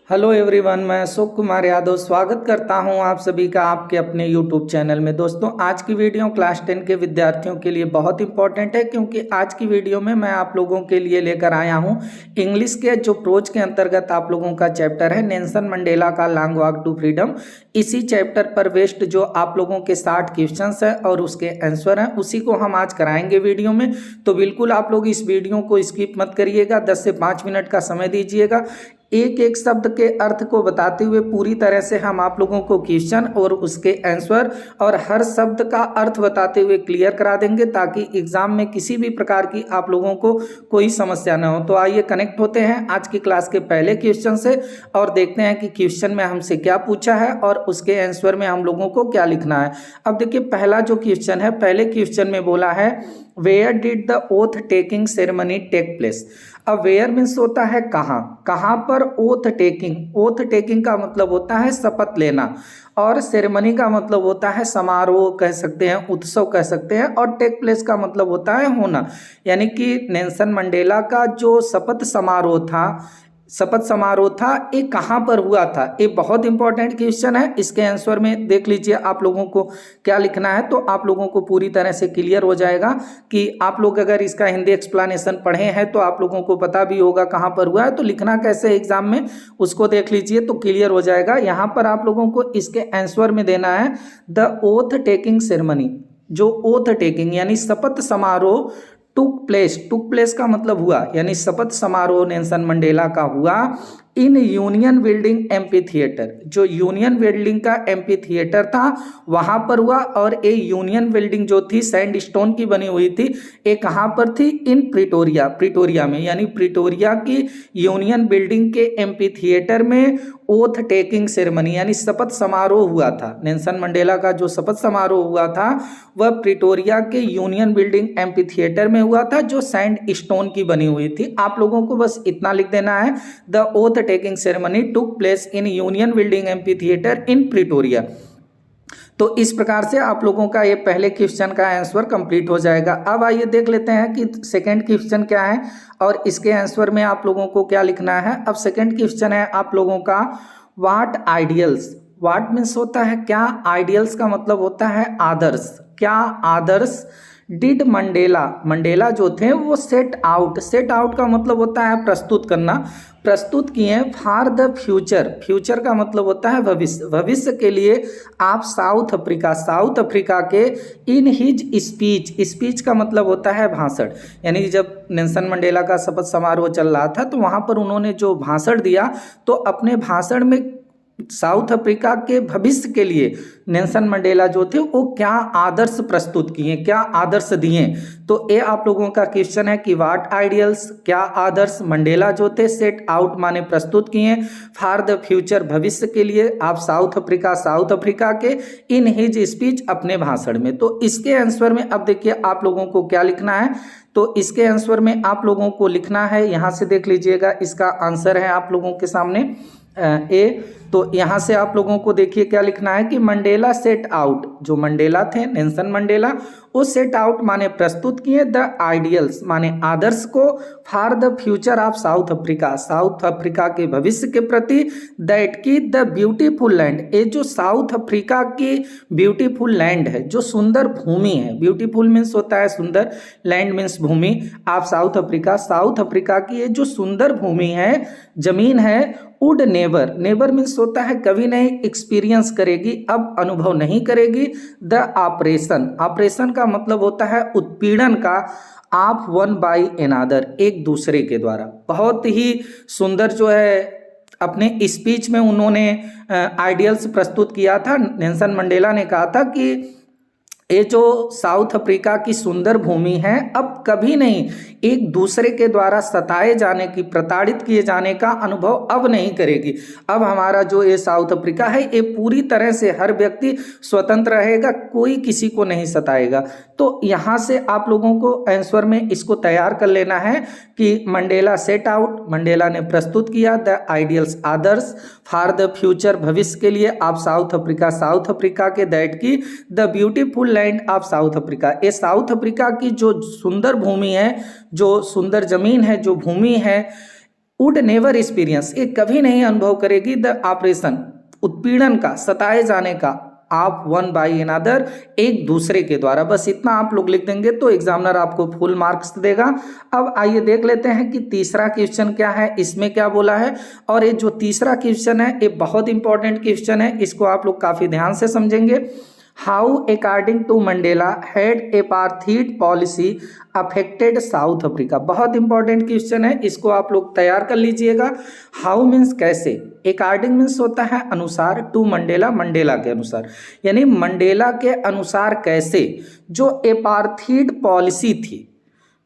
Hello everyone, मैं अशोक कुमार यादव स्वागत करता हूं आप सभी का आपके अपने यूट्यूब चैनल में। दोस्तों, आज की वीडियो क्लास 10 के विद्यार्थियों के लिए बहुत इंपॉर्टेंट है, क्योंकि आज की वीडियो में मैं आप लोगों के लिए लेकर आया हूं इंग्लिश के जो प्रोज के अंतर्गत आप लोगों का चैप्टर है नेल्सन मंडेला का लॉन्ग वॉक टू फ्रीडम। इसी चैप्टर पर बेस्ड जो आप लोगों के 60 क्वेश्चंस हैं और उसके आंसर हैं, उसी को हम आज कराएंगे वीडियो में। तो बिल्कुल आप लोग इस वीडियो को स्किप मत करिएगा, 10 से 5 मिनट का समय दीजिएगा। एक एक शब्द के अर्थ को बताते हुए पूरी तरह से हम आप लोगों को क्वेश्चन और उसके आंसर और हर शब्द का अर्थ बताते हुए क्लियर करा देंगे, ताकि एग्जाम में किसी भी प्रकार की आप लोगों को कोई समस्या न हो। तो आइए कनेक्ट होते हैं आज की क्लास के पहले क्वेश्चन से और देखते हैं कि क्वेश्चन में हमसे क्या पूछा है और उसके आंसर में हम लोगों को क्या लिखना है। अब देखिए, पहला जो क्वेश्चन है, पहले क्वेश्चन में बोला है where did the oath taking ceremony take place. अब वेयर मीन्स होता है कहाँ, कहाँ पर ओथ टेकिंग। ओथ टेकिंग का मतलब होता है शपथ लेना, और सेरेमनी का मतलब होता है समारोह कह सकते हैं, उत्सव कह सकते हैं, और टेक प्लेस का मतलब होता है होना। यानी कि नेल्सन मंडेला का जो शपथ समारोह था ये कहाँ पर हुआ था। ये बहुत इंपॉर्टेंट क्वेश्चन है। इसके आंसर में देख लीजिए आप लोगों को क्या लिखना है, तो आप लोगों को पूरी तरह से क्लियर हो जाएगा कि आप लोग अगर इसका हिंदी एक्सप्लेनेशन पढ़े हैं तो आप लोगों को पता भी होगा कहाँ पर हुआ है। तो लिखना कैसे एग्जाम में उसको देख लीजिए तो क्लियर हो जाएगा। यहाँ पर आप लोगों को इसके आंसर में देना है द ओथ टेकिंग सेरेमनी। जो ओथ टेकिंग यानी शपथ समारोह टुक प्लेस का मतलब हुआ, यानी शपथ समारोह नेल्सन मंडेला का हुआ in union building amphi theatre. जो यूनियन बिल्डिंग का एम्पी थिएटर था वहां पर हुआ, और ये यूनियन बिल्डिंग जो थी सैंड स्टोन की बनी हुई थी। ये कहां पर थी? इन प्रिटोरिया में, यानी प्रिटोरिया की यूनियन बिल्डिंग के एम्पी थिएटर में ओथ टेकिंग सेरेमनी यानी शपथ समारोह हुआ था। नेल्सन मंडेला का जो शपथ समारोह हुआ था वह प्रिटोरिया के यूनियन बिल्डिंग एम्पी थिएटर में हुआ था, जो सैंड स्टोन की बनी हुई थी। आप लोगों को बस इतना लिख देना है, the oath taking ceremony took place in union building amphi theatre in Pretoria. तो इस प्रकार से आप लोगों का ये पहले क्वेश्चन का आंसर कंप्लीट हो जाएगा। अब आइए देख लेते हैं कि सेकंड क्वेश्चन क्या है और इसके आंसर में आप लोगों को क्या लिखना है। अब सेकंड क्वेश्चन है आप लोगों का व्हाट आइडियल्स। व्हाट मीन्स होता है क्या, आइडियल्स का मतलब होता है आदर्श। क्या आदर्श डिड मंडेला जो थे वो सेट आउट का मतलब होता है प्रस्तुत करना, प्रस्तुत किए फॉर द फ्यूचर का मतलब होता है भविष्य के लिए आप साउथ अफ्रीका के इन हिज स्पीच का मतलब होता है भाषण। यानी जब नेल्सन मंडेला का शपथ समारोह चल रहा था तो वहां पर उन्होंने जो भाषण दिया, तो अपने भाषण में साउथ अफ्रीका के भविष्य के लिए नेल्सन मंडेला जो थे वो क्या आदर्श प्रस्तुत किए, क्या आदर्श दिए। तो ये आप लोगों का क्वेश्चन है कि व्हाट आइडियल्स, क्या आदर्श मंडेला जो थे सेट आउट माने प्रस्तुत किए फॉर द फ्यूचर भविष्य के लिए आप साउथ अफ्रीका के इन हिज स्पीच अपने भाषण में। तो इसके आंसर में अब देखिए आप लोगों को क्या लिखना है। तो इसके आंसर में आप लोगों को लिखना है, यहाँ से देख लीजिएगा इसका आंसर है आप लोगों के सामने ए। तो यहाँ से आप लोगों को देखिए क्या लिखना है कि मंडेला सेट आउट, जो मंडेला थे नेल्सन मंडेला, वो सेट आउट माने प्रस्तुत किए द आइडियल्स माने आदर्श को for the future of south Africa के भविष्य के प्रति, दैट की द ब्यूटीफुल लैंड। ये जो साउथ अफ्रीका की ब्यूटीफुल लैंड है, जो सुंदर भूमि है, ब्यूटीफुल मीन्स होता है सुंदर, लैंड मीन्स भूमि, आप साउथ अफ्रीका की ये जो सुंदर भूमि है, जमीन है, वुड नेवर मीन्स होता है कभी नहीं, एक्सपीरियंस करेगी, अब अनुभव नहीं करेगी, द ऑपरेशन का मतलब होता है उत्पीड़न का, आप वन बाई एनादर एक दूसरे के द्वारा। बहुत ही सुंदर जो है अपने स्पीच में उन्होंने आइडियल्स प्रस्तुत किया था। नेल्सन मंडेला ने कहा था कि ये जो साउथ अफ्रीका की सुंदर भूमि है अब कभी नहीं एक दूसरे के द्वारा सताए जाने की, प्रताड़ित किए जाने का अनुभव अब नहीं करेगी। अब हमारा जो ये साउथ अफ्रीका है ये पूरी तरह से हर व्यक्ति स्वतंत्र रहेगा, कोई किसी को नहीं सताएगा। तो यहाँ से आप लोगों को आंसर में इसको तैयार कर लेना है कि मंडेला सेट आउट, मंडेला ने प्रस्तुत किया the ideals Adarsh for the future भविष्य के लिए आप साउथ अफ्रीका के, दैट की the beautiful land of south Africa. ये साउथ अफ्रीका की जो सुंदर भूमि है, जो सुंदर जमीन है, जो भूमि है, वुड नेवर एक्सपीरियंस, ये कभी नहीं अनुभव करेगी द ऑपरेशन, उत्पीड़न का, सताए जाने का, आप वन बाई अनदर, एक दूसरे के द्वारा। बस इतना आप लोग लिख देंगे तो एग्जामिनर आपको फुल मार्क्स देगा। अब आइए देख लेते हैं कि तीसरा क्वेश्चन क्या है, इसमें क्या बोला है। और ये जो तीसरा क्वेश्चन है ये बहुत इंपॉर्टेंट क्वेश्चन है, इसको आप लोग काफी ध्यान से समझेंगे। How according to Mandela had apartheid policy affected South Africa, बहुत इंपॉर्टेंट क्वेश्चन है, इसको आप लोग तैयार कर लीजिएगा। हाउ मीन्स कैसे, अकॉर्डिंग मीन्स होता है अनुसार, टू मंडेला मंडेला के अनुसार, यानी मंडेला के अनुसार कैसे जो एपार्थीड पॉलिसी थी,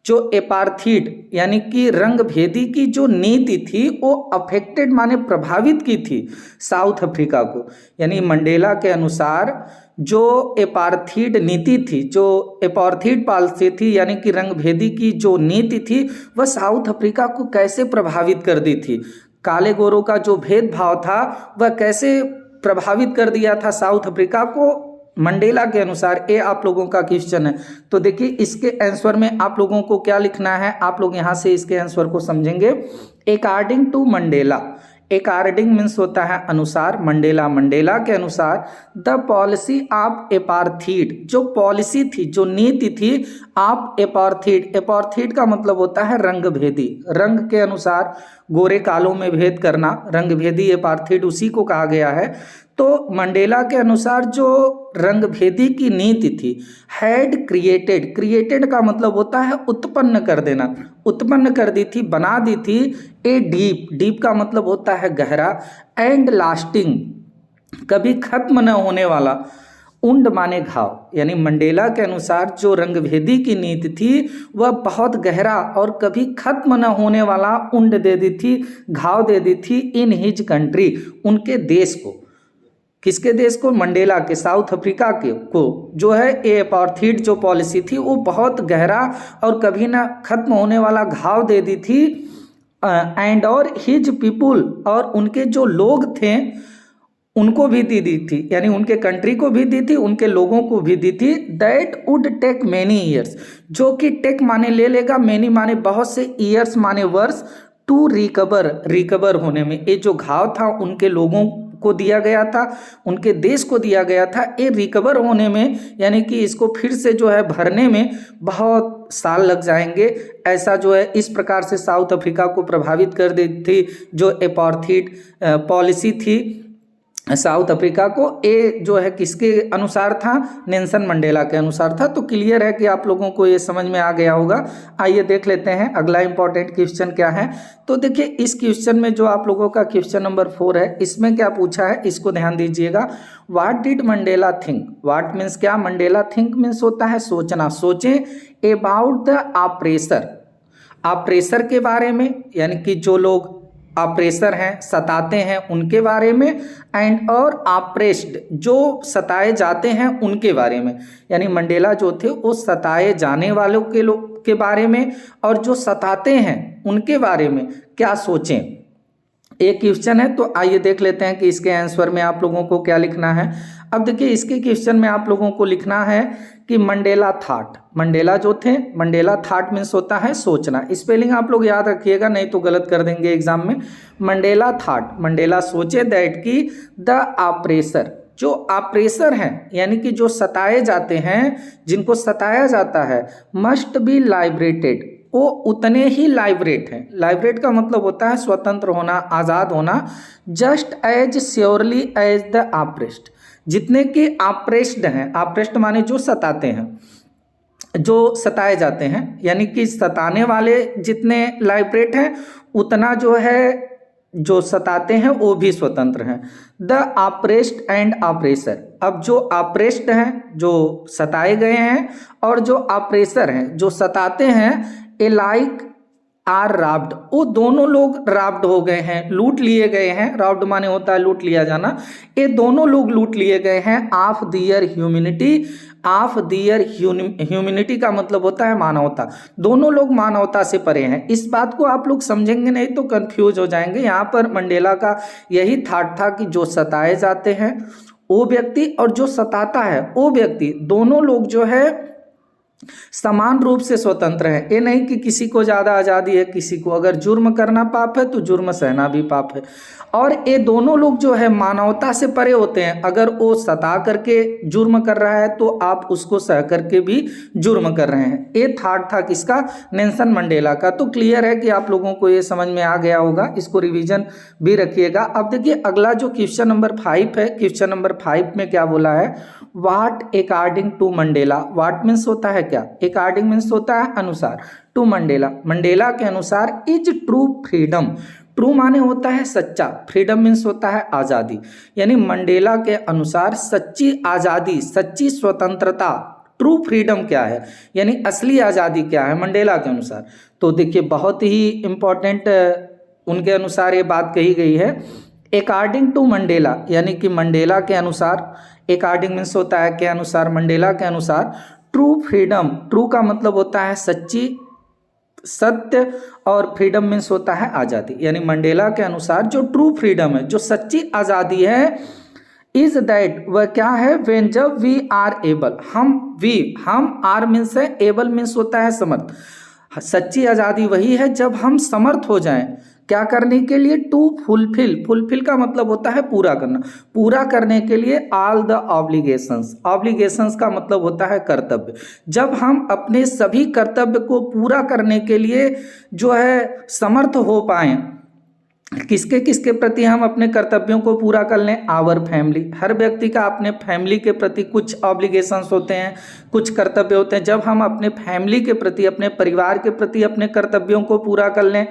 जो एपार्थीड यानी कि रंग भेदी की जो नीति थी वो अफेक्टेड माने प्रभावित की थी साउथ अफ्रीका को, यानी मंडेला के अनुसार जो एपार्थीड नीति थी, जो एपार्थीड पॉलिसी थी यानी कि रंग भेदी की जो नीति थी वह साउथ अफ्रीका को कैसे प्रभावित कर दी थी, काले गोरों का जो भेदभाव था वह कैसे प्रभावित कर दिया था साउथ अफ्रीका को मंडेला के अनुसार। ये आप लोगों का क्वेश्चन है। तो देखिए इसके आंसर में आप लोगों को क्या लिखना है, आप लोग यहाँ से इसके आंसर को समझेंगे। According to Mandela, according means होता है अनुसार, मंडेला मंडेला के अनुसार, द पॉलिसी ऑफ एपार्थीड, जो पॉलिसी थी, जो नीति थी ऑफ एपार्थीड, एपार्थीड का मतलब होता है रंग भेदी, रंग के अनुसार गोरे कालों में भेद करना, रंग भेदी एपार्थीड उसी को कहा गया है। तो मंडेला के अनुसार जो रंग भेदी की नीति थी, हैड क्रिएटेड, क्रिएटेड का मतलब होता है उत्पन्न कर देना, उत्पन्न कर दी थी, बना दी थी, ए डीप, डीप का मतलब होता है गहरा, एंड लास्टिंग, कभी खत्म न होने वाला, उंड माने घाव, यानी मंडेला के अनुसार जो रंगभेदी की नीति थी वह बहुत गहरा और कभी खत्म न होने वाला उंड दे दी थी, घाव दे दी थी इन हिज कंट्री, उनके देश को। किसके देश को, मंडेला के, साउथ अफ्रीका के को जो है ये अपार्थीड जो पॉलिसी थी वो बहुत गहरा और कभी ना खत्म होने वाला घाव दे दी थी। एंड और हिज पीपुल, और उनके जो लोग थे उनको भी दी थी, यानी उनके कंट्री को भी दी थी, उनके लोगों को भी दी थी। That would take many years, जो कि टेक माने ले लेगा, मैनी माने बहुत से, ईयर्स माने वर्ष, टू रिकवर, रिकवर होने में। ये जो घाव था उनके लोगों को दिया गया था, उनके देश को दिया गया था, ये रिकवर होने में यानी कि इसको फिर से जो है भरने में बहुत साल लग जाएंगे। ऐसा जो है इस प्रकार से साउथ अफ्रीका को प्रभावित कर दी थी जो एपार्थीड पॉलिसी थी साउथ अफ्रीका को। ये जो है किसके अनुसार था, नेल्सन मंडेला के अनुसार था। तो क्लियर है कि आप लोगों को ये समझ में आ गया होगा। आइए देख लेते हैं अगला इंपॉर्टेंट क्वेश्चन क्या है। तो देखिए इस क्वेश्चन में जो आप लोगों का क्वेश्चन नंबर 4 है, इसमें क्या पूछा है इसको ध्यान दीजिएगा। What did Mandela think, what means क्या, मंडेला थिंक मीन्स होता है सोचना, सोचें अबाउट द ऑपरेसर, ऑपरेसर के बारे में, यानी कि जो लोग ऑपरेसर हैं, सताते हैं, उनके बारे में, एंड और ऑप्रेस्ड, जो सताए जाते हैं उनके बारे में। यानी मंडेला जो थे वो सताए जाने वालों के बारे में और जो सताते हैं उनके बारे में क्या सोचें, एक क्वेश्चन है। तो आइए देख लेते हैं कि इसके आंसर में आप लोगों को क्या लिखना है। अब देखिए इसके क्वेश्चन में आप लोगों को लिखना है कि मंडेला थॉट, मंडेला जो थे, मंडेला थॉट मीन्स होता है सोचना। स्पेलिंग आप लोग याद रखिएगा नहीं तो गलत कर देंगे एग्जाम में। मंडेला थॉट, मंडेला सोचे दैट की द ऑपरेसर, जो ऑपरेसर हैं यानी कि जो सताए जाते हैं, जिनको सताया जाता है, मस्ट बी लाइबरेटेड, वो उतने ही लाइबरेट हैं। लाइबरेट का मतलब होता है स्वतंत्र होना, आज़ाद होना। Just as surely as the oppressed, जितने कि ऑपरेस्ड हैं, ऑपरेस्ड माने जो सताते हैं, जो सताए जाते हैं, यानी कि सताने वाले जितने लाइबरेट हैं उतना जो है जो सताते हैं वो भी स्वतंत्र हैं। द ऑपरेस्ड एंड ऑपरेसर, अब जो ऑपरेस्ड हैं जो सताए गए हैं और जो ऑपरेसर हैं जो सताते हैं, ए लाइक आर राब्ड, वो दोनों लोग राब्ड हो गए हैं, लूट लिए गए हैं। राब्ड माने होता है लूट लिया जाना। ये दोनों लोग लूट लिए गए हैं of their humanity, of their humanity का मतलब होता है मानवता। दोनों लोग मानवता से परे हैं। इस बात को आप लोग समझेंगे नहीं तो कंफ्यूज हो जाएंगे। यहाँ पर मंडेला का यही थॉट था कि जो सताए जाते हैं वो व्यक्ति और जो सताता है वो व्यक्ति, दोनों लोग जो है समान रूप से स्वतंत्र हैं। ये नहीं कि किसी को ज़्यादा आज़ादी है, किसी को, अगर जुर्म करना पाप है तो जुर्म सहना भी पाप है। और ये दोनों लोग जो है मानवता से परे होते हैं। अगर वो सता करके जुर्म कर रहा है तो आप उसको सह करके भी जुर्म कर रहे हैं। ये थॉट था किसका? नेल्सन मंडेला का। तो क्लियर है कि आप लोगों को ये समझ में आ गया होगा, इसको रिवीजन भी रखिएगा। अब देखिए अगला जो क्वेश्चन नंबर 5 है, क्वेश्चन नंबर 5 में क्या बोला है? What according to Mandela. What means होता है क्या? अकॉर्डिंग मीन्स होता है अनुसार, टू मंडेला, मंडेला के अनुसार इज ट्रू फ्रीडम। ट्रू माने होता है सच्चा, फ्रीडम मीन्स होता है आज़ादी। यानी मंडेला के अनुसार सच्ची आज़ादी, सच्ची स्वतंत्रता, ट्रू फ्रीडम क्या है, यानी असली आज़ादी क्या है मंडेला के अनुसार। तो देखिए बहुत ही इम्पोर्टेंट उनके अनुसार ये बात कही गई है। अकॉर्डिंग टू मंडेला, यानी कि मंडेला के अनुसार, अकॉर्डिंग मीन्स होता है के अनुसार, मंडेला के अनुसार ट्रू फ्रीडम, ट्रू का मतलब होता है सच्ची, सत्य, और फ्रीडम मीन्स होता है आज़ादी। यानी मंडेला के अनुसार जो ट्रू फ्रीडम है, जो सच्ची आज़ादी है, इज दैट, वह क्या है? व्हेन, जब वी आर एबल, हम आर मीन्स है, एबल मीन्स होता है समर्थ। सच्ची आज़ादी वही है जब हम समर्थ हो जाएं, क्या करने के लिए? टू फुलफिल, फुलफिल का मतलब होता है पूरा करना, पूरा करने के लिए ऑल द ऑब्लिगेशंस, ऑब्लिगेशंस का मतलब होता है कर्तव्य। जब हम अपने सभी कर्तव्य को पूरा करने के लिए जो है समर्थ हो पाएं, किसके किसके प्रति हम अपने कर्तव्यों को पूरा कर लें? आवर फैमिली, हर व्यक्ति का अपने फैमिली के प्रति कुछ ऑब्लिगेशंस होते हैं, कुछ कर्तव्य होते हैं। जब हम अपने फैमिली के प्रति, अपने परिवार के प्रति अपने कर्तव्यों को पूरा कर लें,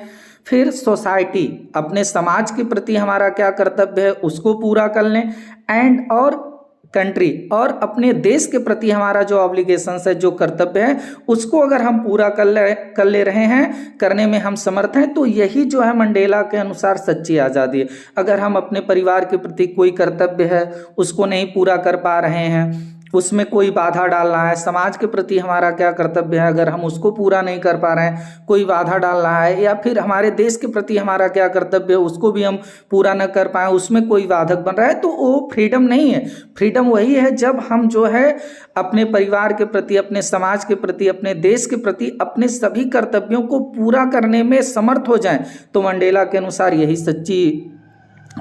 फिर सोसाइटी, अपने समाज के प्रति हमारा क्या कर्तव्य है उसको पूरा कर लें, एंड और कंट्री, और अपने देश के प्रति हमारा जो ऑब्लिगेशंस है, जो कर्तव्य है, उसको अगर हम पूरा कर ले रहे हैं, करने में हम समर्थ हैं, तो यही जो है मंडेला के अनुसार सच्ची आज़ादी है। अगर हम अपने परिवार के प्रति कोई कर्तव्य है उसको नहीं पूरा कर पा रहे हैं, उसमें कोई बाधा डालना है, समाज के प्रति हमारा क्या कर्तव्य है, अगर हम उसको पूरा नहीं कर पा रहे हैं, कोई बाधा डालना है, या फिर हमारे देश के प्रति हमारा क्या कर्तव्य है उसको भी हम पूरा न कर पाए, उसमें कोई बाधक बन रहा है, तो वो फ्रीडम नहीं है। फ्रीडम वही है जब हम जो है अपने परिवार के प्रति, अपने समाज के प्रति, अपने देश के प्रति अपने सभी कर्तव्यों को पूरा करने में समर्थ हो जाएं। तो मंडेला के अनुसार यही सच्ची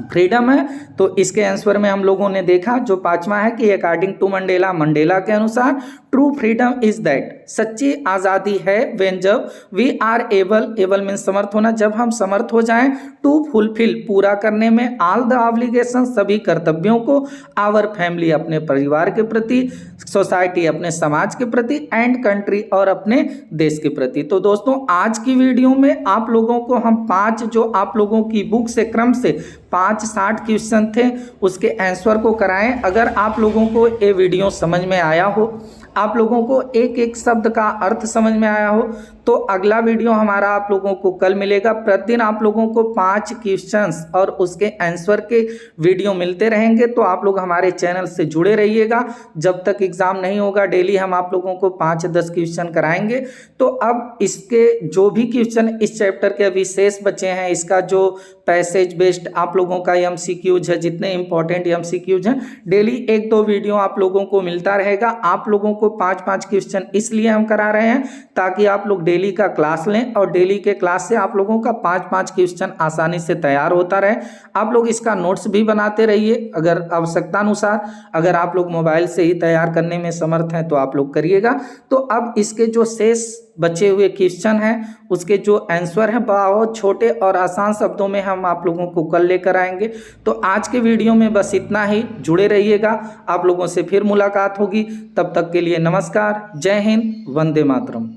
फ्रीडम है। तो इसके आंसर में हम लोगों ने देखा जो 5वां है कि अकॉर्डिंग टू मंडेला, मंडेला के अनुसार ट्रू फ्रीडम इज दैट, सच्ची आज़ादी है व्हेन, जब we are able, able mean समर्थ होना, जब हम समर्थ हो जाएं, टू फुलफिल, पूरा करने में, ऑल द ऑब्लिगेशन, सभी कर्तव्यों को, आवर फैमिली, अपने परिवार के प्रति, सोसाइटी, अपने समाज के प्रति, एंड कंट्री, और अपने देश के प्रति। तो दोस्तों आज की वीडियो में आप लोगों को हम 5 जो आप लोगों की बुक से क्रम से 5 60 क्वेश्चन थे उसके आंसर को कराएं। अगर आप लोगों को ये वीडियो समझ में आया हो, आप लोगों को एक एक शब्द का अर्थ समझ में आया हो, तो अगला वीडियो हमारा आप लोगों को कल मिलेगा। प्रतिदिन आप लोगों को 5 क्वेश्चंस और उसके आंसर के वीडियो मिलते रहेंगे। तो आप लोग हमारे चैनल से जुड़े रहिएगा। जब तक एग्ज़ाम नहीं होगा डेली हम आप लोगों को 5-10 क्वेश्चन कराएंगे। तो अब इसके जो भी क्वेश्चन इस चैप्टर के अभी शेष बचे हैं, इसका जो पैसेज बेस्ड आप लोगों का MCQs है, जितने इंपॉर्टेंट MCQs हैं, डेली 1-2 वीडियो आप लोगों को मिलता रहेगा। आप लोगों को 5-5 क्वेश्चन इसलिए हम करा रहे हैं ताकि आप लोग डेली का क्लास लें और डेली के क्लास से आप लोगों का 5-5 क्वेश्चन आसानी से तैयार होता रहे। आप लोग इसका नोट्स भी बनाते रहिए अगर आवश्यकता अनुसार। अगर आप लोग मोबाइल से ही तैयार करने में समर्थ हैं तो आप लोग करिएगा। तो अब इसके जो शेष बचे हुए क्वेश्चन हैं उसके जो आंसर हैं बहुत छोटे और आसान शब्दों में हम आप लोगों को कल लेकर आएंगे। तो आज के वीडियो में बस इतना ही, जुड़े रहिएगा। आप लोगों से फिर मुलाकात होगी, तब तक के लिए नमस्कार, जय हिंद, वंदे मातरम।